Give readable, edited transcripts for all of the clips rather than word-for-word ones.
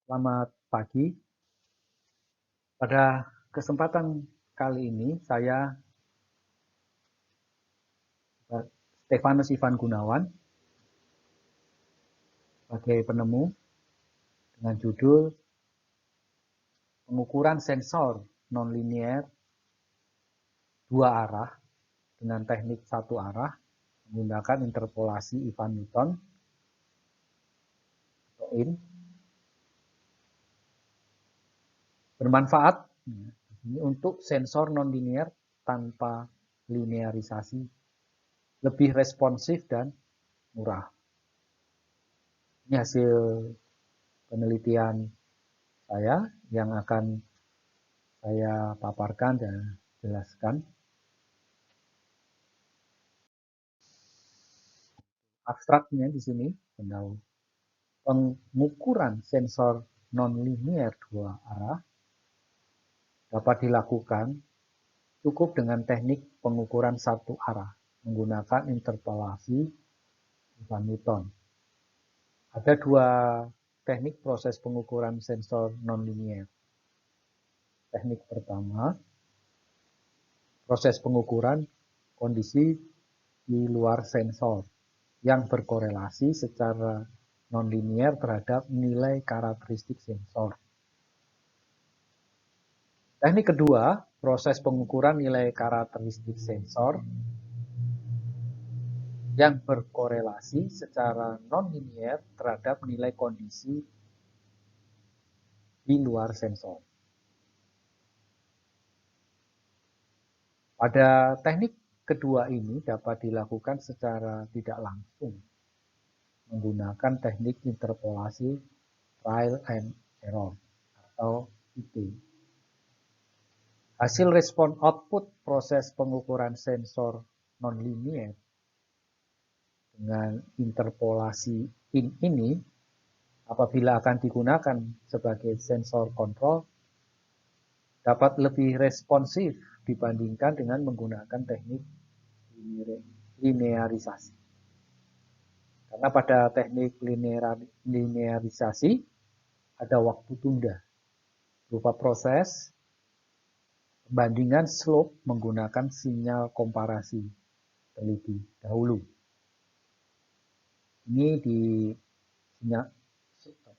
Selamat pagi. Pada kesempatan kali ini saya Stefanus Ivan Gunawan sebagai penemu dengan judul pengukuran sensor nonlinier dua arah dengan teknik satu arah menggunakan interpolasi Ivan Newton atau IN bermanfaat ini untuk sensor nonlinier tanpa linearisasi, lebih responsif dan murah. Ini hasil penelitian saya yang akan saya paparkan dan jelaskan. Abstraknya di sini tentang pengukuran sensor nonlinier dua arah dapat dilakukan cukup dengan teknik pengukuran satu arah menggunakan interpolasi Ivan Newton. Ada dua teknik proses pengukuran sensor nonlinier. Teknik pertama, proses pengukuran kondisi di luar sensor yang berkorelasi secara nonlinier terhadap nilai karakteristik sensor. Teknik kedua, proses pengukuran nilai karakteristik sensor yang berkorelasi secara nonlinier terhadap nilai kondisi di luar sensor. Pada teknik kedua ini dapat dilakukan secara tidak langsung menggunakan teknik interpolasi trial and error atau IT. Hasil respon output proses pengukuran sensor nonlinier dengan interpolasi in ini apabila akan digunakan sebagai sensor kontrol dapat lebih responsif dibandingkan dengan menggunakan teknik linearisasi. Karena pada teknik linearisasi ada waktu tunda berupa proses pembandingan slope menggunakan sinyal komparasi terlebih dahulu. Ini di sinyal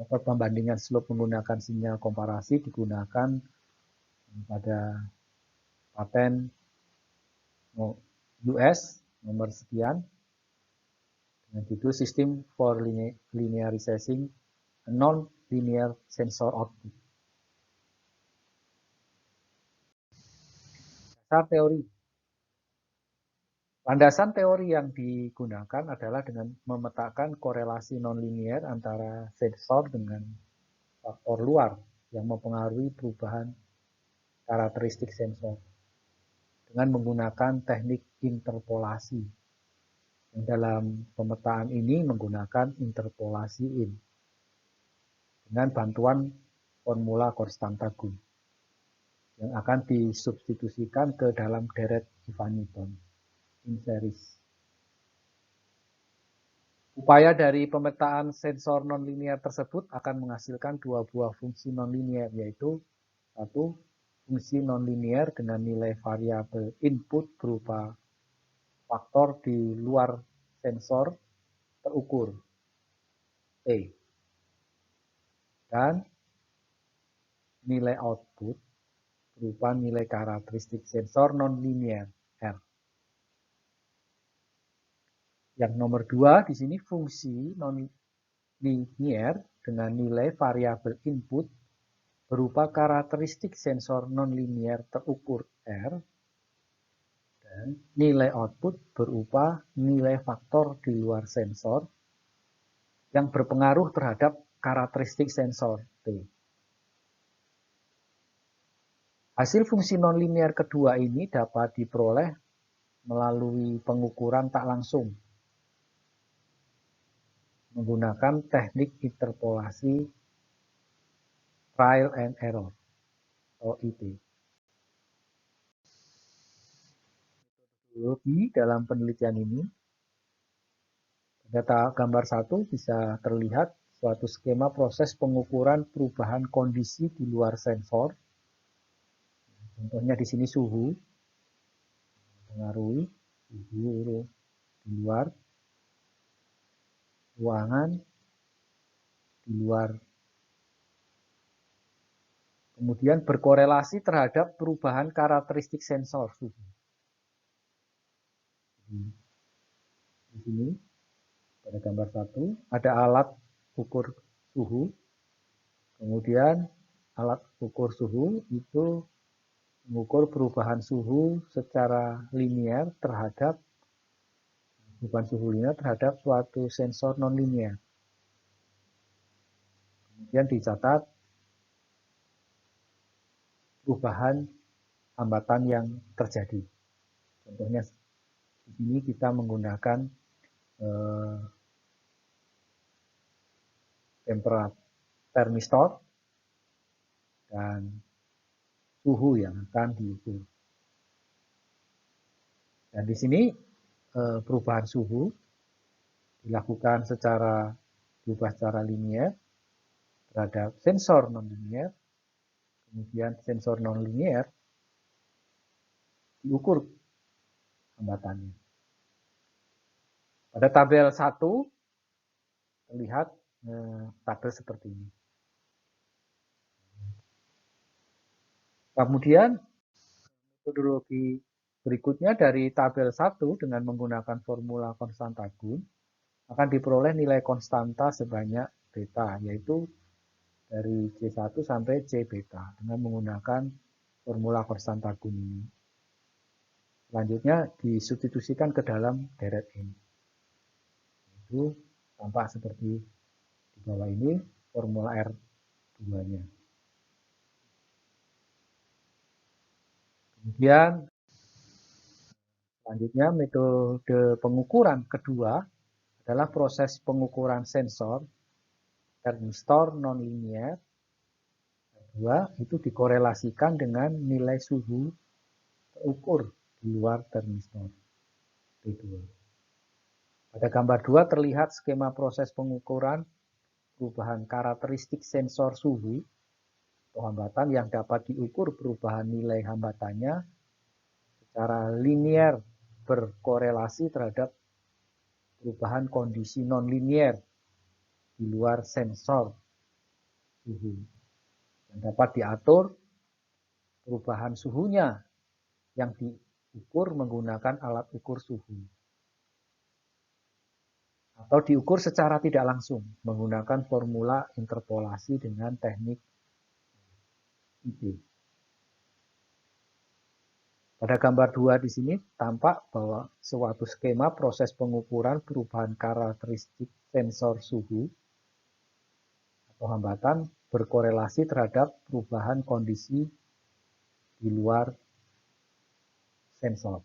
pembandingan slope menggunakan sinyal komparasi digunakan pada paten US nomor sekian dengan judul System for Linearizing a Non-Linear Sensor Output. Dasar teori. Landasan teori yang digunakan adalah dengan memetakan korelasi nonlinier antara sensor dengan faktor luar yang mempengaruhi perubahan karakteristik sensor dengan menggunakan teknik interpolasi. Dalam pemetaan ini menggunakan interpolasi in dengan bantuan formula konstanta Gun yang akan disubstitusikan ke dalam deret Ivan Newton in series. Upaya dari pemetaan sensor nonlinier tersebut akan menghasilkan dua buah fungsi nonlinier, yaitu satu, fungsi nonlinier dengan nilai variabel input berupa faktor di luar sensor terukur T, dan nilai output berupa nilai karakteristik sensor nonlinier R. Yang nomor 2 di sini fungsi nonlinier dengan nilai variabel input berupa karakteristik sensor nonlinier terukur R dan nilai output berupa nilai faktor di luar sensor yang berpengaruh terhadap karakteristik sensor T. Hasil fungsi nonlinier kedua ini dapat diperoleh melalui pengukuran tak langsung menggunakan teknik interpolasi trial and error atau IT. Metodologi dalam penelitian ini, data gambar 1 bisa terlihat suatu skema proses pengukuran perubahan kondisi di luar sensor. Contohnya di sini suhu, mempengaruhi suhu di luar ruangan, di luar, kemudian berkorelasi terhadap perubahan karakteristik sensor suhu. Di sini pada gambar 1 ada alat ukur suhu, kemudian alat ukur suhu itu mengukur perubahan suhu secara linear terhadap suatu sensor nonlinear. Kemudian dicatat perubahan hambatan yang terjadi. Contohnya di sini kita menggunakan temperatur termistor dan suhu yang akan diukur. Dan di sini perubahan suhu dilakukan berubah secara linear terhadap sensor nonlinear. Kemudian sensor nonlinear diukur hambatannya. Pada tabel 1 terlihat tabel seperti ini. Kemudian metodologi berikutnya dari tabel 1 dengan menggunakan formula konstanta Gun akan diperoleh nilai konstanta sebanyak beta, yaitu dari C1 sampai C beta dengan menggunakan formula konstanta Gun ini. Selanjutnya disubstitusikan ke dalam deret ini. Itu tampak seperti di bawah ini formula R2-nya. Kemudian selanjutnya metode pengukuran kedua adalah proses pengukuran sensor termistor nonlinear. Kedua itu dikorelasikan dengan nilai suhu terukur di luar termistor T2. Pada gambar 2 terlihat skema proses pengukuran perubahan karakteristik sensor suhu atau hambatan yang dapat diukur perubahan nilai hambatannya secara linear berkorelasi terhadap perubahan kondisi nonlinear di luar sensor suhu. Dan dapat diatur perubahan suhunya yang diukur menggunakan alat ukur suhu. Atau diukur secara tidak langsung menggunakan formula interpolasi dengan teknik IP. Pada gambar 2 di sini tampak bahwa suatu skema proses pengukuran perubahan karakteristik sensor suhu atau hambatan berkorelasi terhadap perubahan kondisi di luar sensor.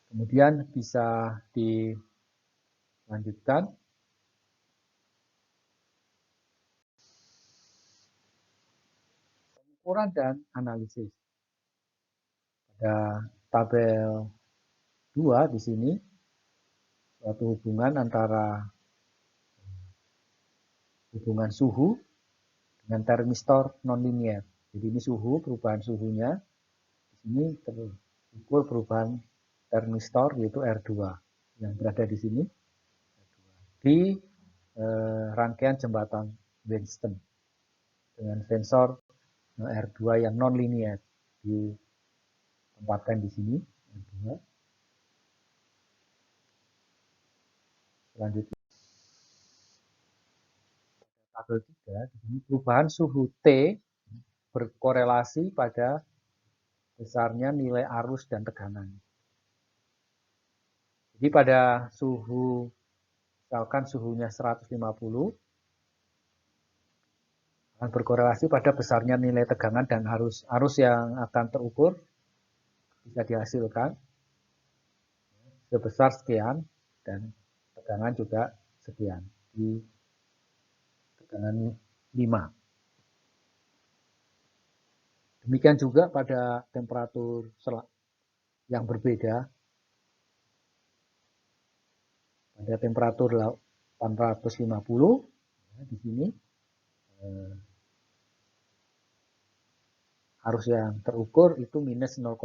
Kemudian bisa dilanjutkan. Pengukuran dan analisis. Pada tabel 2 di sini suatu hubungan antara hubungan suhu dengan termistor nonlinear. Jadi ini suhu, perubahan suhunya. Di sini terukur perubahan termistor yaitu R2 yang berada di sini di rangkaian jembatan Weinstein dengan sensor R2 yang nonlinear ditempatkan di sini. R2. Selanjutnya tabel 3 di sini perubahan suhu T berkorelasi pada besarnya nilai arus dan tegangan. Jadi pada suhu, misalkan suhunya 150, akan berkorelasi pada besarnya nilai tegangan dan arus yang akan terukur bisa dihasilkan sebesar sekian dan tegangan juga sekian di tegangan 5. Demikian juga pada temperatur yang berbeda pada temperatur 850, ya, di sini arus yang terukur itu minus 0,1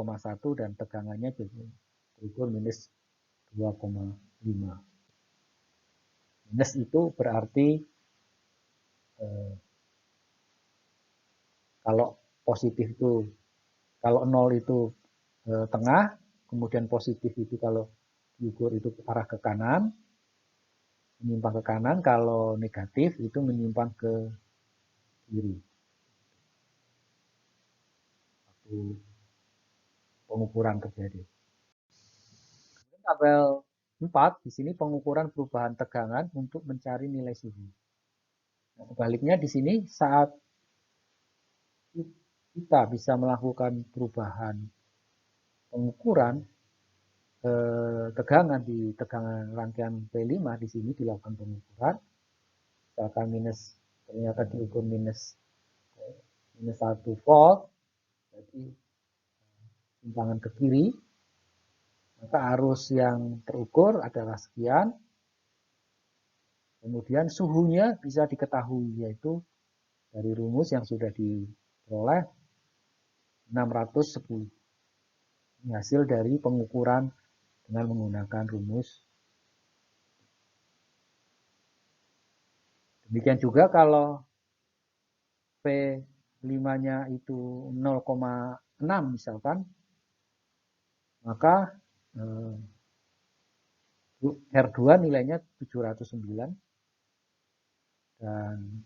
dan tegangannya jadi terukur minus 2,5. Minus itu berarti kalau positif itu, kalau 0 itu tengah, kemudian positif itu kalau diukur itu arah ke kanan, menyimpang ke kanan, kalau negatif itu menyimpang ke kiri. Waktu pengukuran terjadi. Tabel 4, di sini pengukuran perubahan tegangan untuk mencari nilai suhu. Nah, sebaliknya di sini saat kita bisa melakukan perubahan pengukuran tegangan di tegangan rangkaian P5 di sini dilakukan pengukuran, misalkan ternyata diukur minus 1 volt, jadi simpangan ke kiri, maka arus yang terukur adalah sekian, kemudian suhunya bisa diketahui, yaitu dari rumus yang sudah diperoleh 610. Ini hasil dari pengukuran dengan menggunakan rumus. Demikian juga kalau P5-nya itu 0,6 misalkan, maka R2 nilainya 709 dan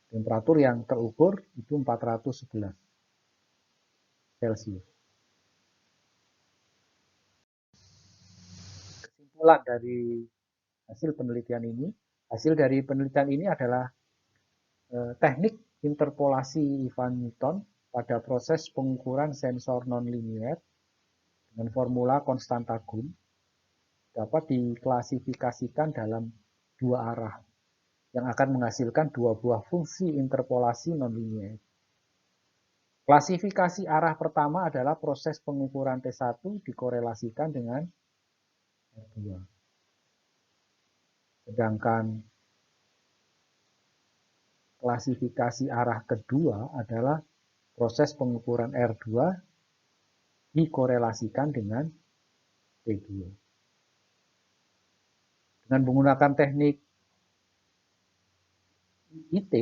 temperatur yang terukur itu 411 Celcius. Kesimpulan dari hasil penelitian ini adalah teknik interpolasi Van Newton pada proses pengukuran sensor nonlinier dengan formula konstanta Gun dapat diklasifikasikan dalam dua arah yang akan menghasilkan dua buah fungsi interpolasi nonlinier. Klasifikasi arah pertama adalah proses pengukuran T1 dikorelasikan dengan R2. Sedangkan klasifikasi arah kedua adalah proses pengukuran R2 dikorelasikan dengan T2. Dengan menggunakan teknik IT,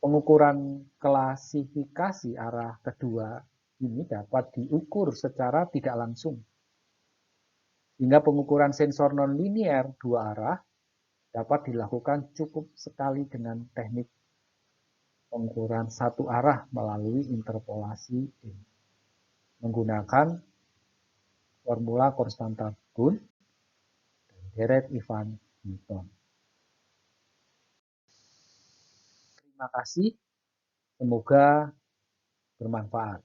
pengukuran klasifikasi arah kedua ini dapat diukur secara tidak langsung. Sehingga pengukuran sensor nonlinier dua arah dapat dilakukan cukup sekali dengan teknik pengukuran satu arah melalui interpolasi menggunakan formula konstanta Gun dan deret Van Newton. Terima kasih, semoga bermanfaat.